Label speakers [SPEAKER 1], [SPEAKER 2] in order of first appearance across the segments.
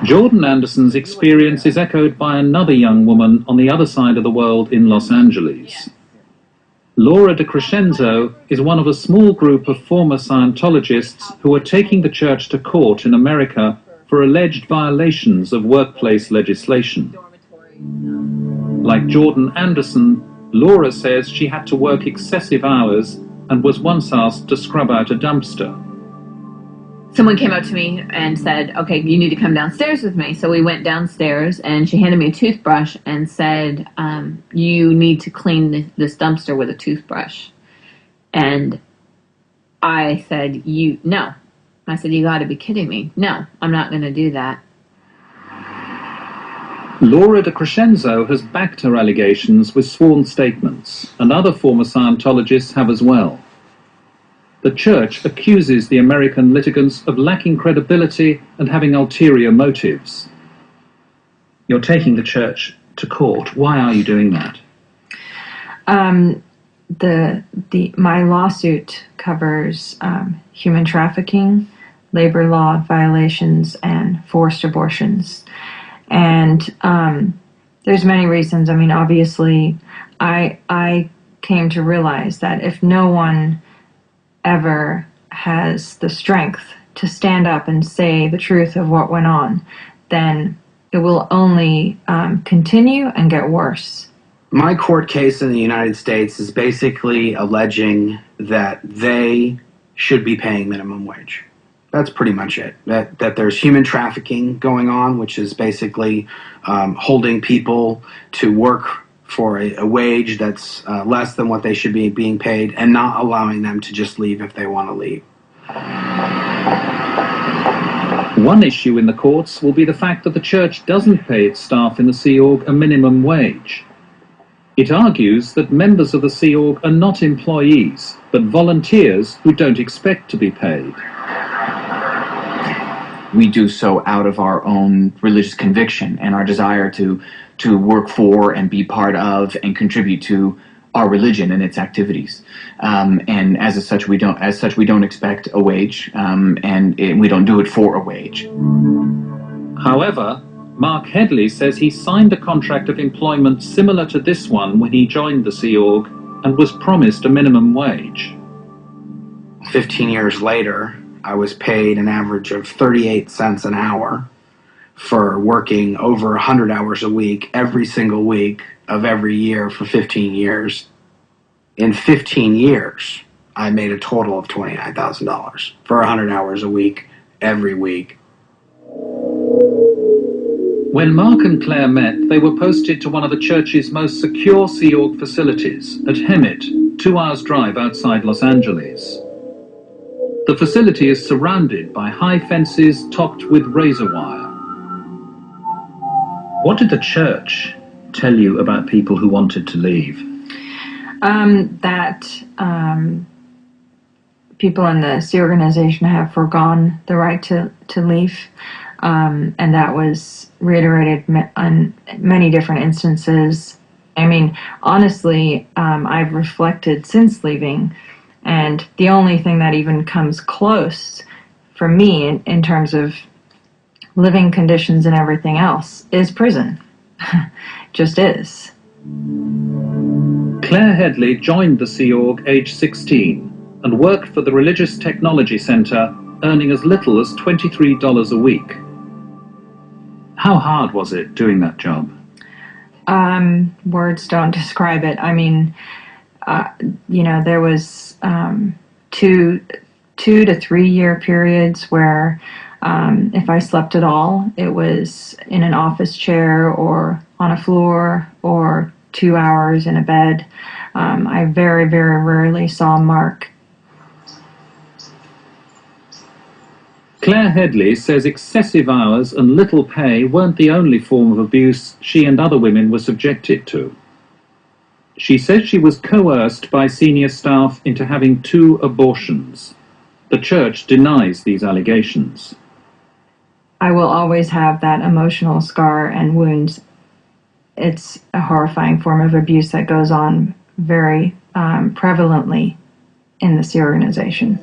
[SPEAKER 1] Jordan Anderson's experience is echoed by another young woman on the other side of the world in Los Angeles. Laura DeCrescenzo is one of a small group of former Scientologists who are taking the church to court in America for alleged violations of workplace legislation. Like Jordan Anderson, Laura says she had to work excessive hours and was once asked to scrub out a dumpster.
[SPEAKER 2] Someone came up to me and said, okay, you need to come downstairs with me. So we went downstairs and she handed me a toothbrush and said, you need to clean this dumpster with a toothbrush. And I said, no. I said, you got to be kidding me. No, I'm not going to do that.
[SPEAKER 1] Laura DeCrescenzo has backed her allegations with sworn statements, and other former Scientologists have as well. The church accuses the American litigants of lacking credibility and having ulterior motives. You're taking the church to court. Why are you doing that?
[SPEAKER 3] My lawsuit covers human trafficking, labor law violations, and forced abortions. And there's many reasons. I mean, obviously, I came to realize that if no one ever has the strength to stand up and say the truth of what went on, then it will only continue and get worse.
[SPEAKER 4] My court case in the United States is basically alleging that they should be paying minimum wage. That's pretty much it. That there's human trafficking going on, which is basically holding people to work for a wage that's less than what they should be being paid, and not allowing them to just leave if they want to leave.
[SPEAKER 1] One issue in the courts will be the fact that the church doesn't pay its staff in the Sea Org a minimum wage. It argues that members of the Sea Org are not employees, but volunteers who don't expect to be paid.
[SPEAKER 5] We do so out of our own religious conviction and our desire to work for and be part of and contribute to our religion and its activities. And as such, we don't expect a wage, and we don't do it for a wage.
[SPEAKER 1] However, Mark Headley says he signed a contract of employment similar to this one when he joined the Sea Org and was promised a minimum wage.
[SPEAKER 4] 15 years later, I was paid an average of 38 cents an hour for working over 100 hours a week, every single week of every year for 15 years. In 15 years, I made a total of $29,000 for 100 hours a week, every week.
[SPEAKER 1] When Mark and Claire met, they were posted to one of the church's most secure Sea Org facilities at Hemet, 2 hours' drive outside Los Angeles. The facility is surrounded by high fences topped with razor wire. What did the church tell you about people who wanted to leave?
[SPEAKER 3] That people in the Sea organization have foregone the right to leave, and that was reiterated on many different instances. I mean, honestly, I've reflected since leaving, and the only thing that even comes close for me in terms of living conditions and everything else is prison. Just is.
[SPEAKER 1] Claire Headley joined the Sea Org age 16 and worked for the Religious Technology Center, earning as little as $23 a week. How hard was it doing that job?
[SPEAKER 3] Words don't describe it. I mean, there was 2 to 3 year periods where if I slept at all, it was in an office chair or on a floor or 2 hours in a bed. I very, very rarely saw Mark.
[SPEAKER 1] Claire Headley says excessive hours and little pay weren't the only form of abuse she and other women were subjected to. She says she was coerced by senior staff into having 2 abortions. The church denies these allegations.
[SPEAKER 3] I will always have that emotional scar and wounds. It's a horrifying form of abuse that goes on very prevalently in the Sea organization.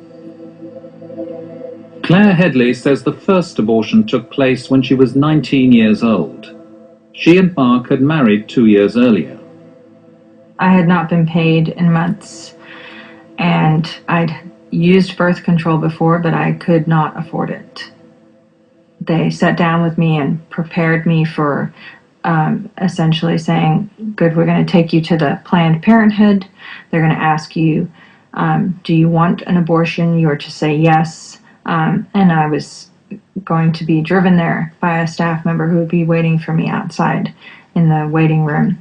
[SPEAKER 1] Claire Headley says the first abortion took place when she was 19 years old. She and Mark had married 2 years earlier.
[SPEAKER 3] I had not been paid in months, and I'd used birth control before, but I could not afford it. They sat down with me and prepared me for essentially saying, good, we're going to take you to the Planned Parenthood. They're going to ask you, do you want an abortion? You are to say yes. And I was going to be driven there by a staff member who would be waiting for me outside in the waiting room.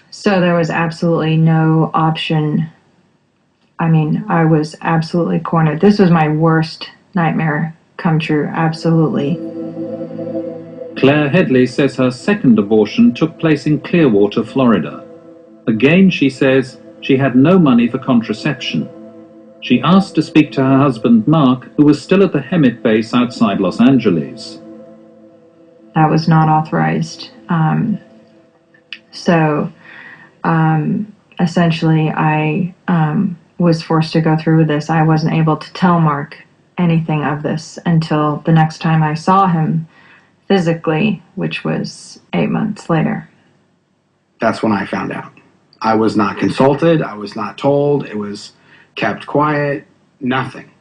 [SPEAKER 3] So there was absolutely no option. I mean, I was absolutely cornered. This was my worst nightmare come true, absolutely.
[SPEAKER 1] Claire Headley says her second abortion took place in Clearwater, Florida. Again, she says she had no money for contraception. She asked to speak to her husband, Mark, who was still at the Hemet base outside Los Angeles.
[SPEAKER 3] That was not authorized. Essentially, I was forced to go through with this. I wasn't able to tell Mark anything of this until the next time I saw him physically, which was 8 months later.
[SPEAKER 4] That's when I found out. I was not consulted. I was not told. It was kept quiet. Nothing.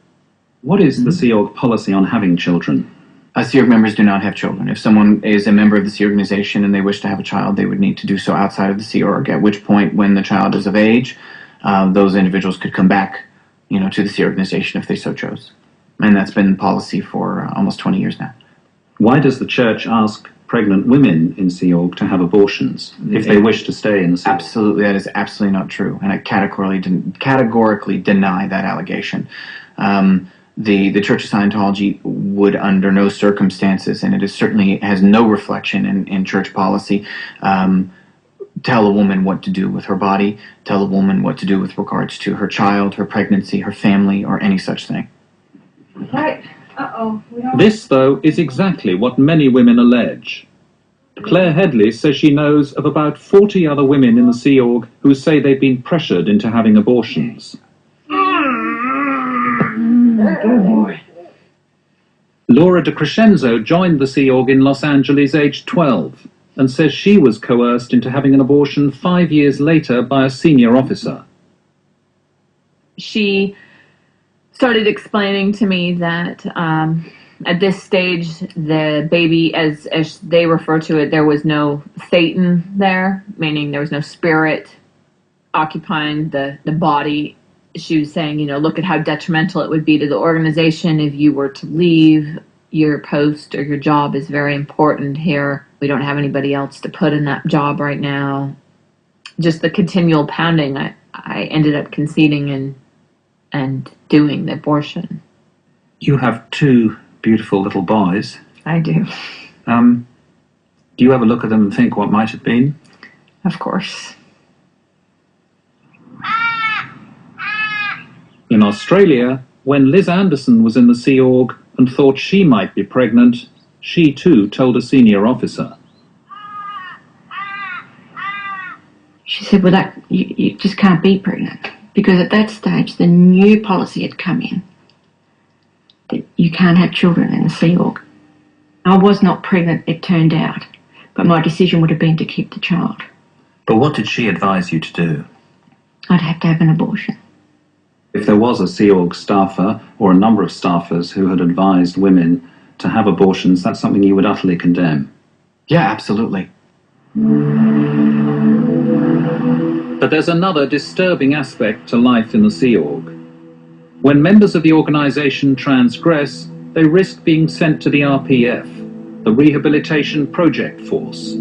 [SPEAKER 1] What is the Sea Org policy on having children?
[SPEAKER 5] Sea Org members do not have children. If someone is a member of the Sea organization and they wish to have a child, they would need to do so outside of the Sea Org, at which point, when the child is of age, those individuals could come back, to the Sea organization if they so chose. And that's been policy for almost 20 years now.
[SPEAKER 1] Why does the church ask pregnant women in Sea Org to have abortions if they wish to stay in the Sea Org?
[SPEAKER 5] Absolutely, that is absolutely not true, and I categorically deny that allegation. The Church of Scientology would, under no circumstances, and it is certainly has no reflection in church policy, tell a woman what to do with her body, tell a woman what to do with regards to her child, her pregnancy, her family, or any such thing.
[SPEAKER 3] Right.
[SPEAKER 1] This, though, is exactly what many women allege. Claire Headley says she knows of about 40 other women in the Sea Org who say they've been pressured into having abortions.
[SPEAKER 3] Good boy.
[SPEAKER 1] Laura DeCrescenzo joined the Sea Org in Los Angeles aged 12 and says she was coerced into having an abortion 5 years later by a senior officer.
[SPEAKER 2] She started explaining to me that at this stage, the baby, as they refer to it, there was no Satan there, meaning there was no spirit occupying the body. She was saying, look at how detrimental it would be to the organization if you were to leave. Your post or your job is very important here. We don't have anybody else to put in that job right now. Just the continual pounding, I ended up conceding and doing the abortion.
[SPEAKER 1] You have 2 beautiful little boys.
[SPEAKER 3] I do.
[SPEAKER 1] Do you ever look at them and think what might have been?
[SPEAKER 3] Of course.
[SPEAKER 1] In Australia, when Liz Anderson was in the Sea Org and thought she might be pregnant, she too told a senior officer.
[SPEAKER 6] She said, well, you just can't be pregnant, because at that stage the new policy had come in that you can't have children in the Sea Org. I was not pregnant, it turned out, but my decision would have been to keep the child.
[SPEAKER 1] But what did she advise you to do?
[SPEAKER 6] I'd have to have an abortion.
[SPEAKER 1] If there was a Sea Org staffer or a number of staffers who had advised women to have abortions, that's something you would utterly condemn.
[SPEAKER 5] Yeah, absolutely.
[SPEAKER 1] But there's another disturbing aspect to life in the Sea Org. When members of the organization transgress, they risk being sent to the RPF, the Rehabilitation Project Force.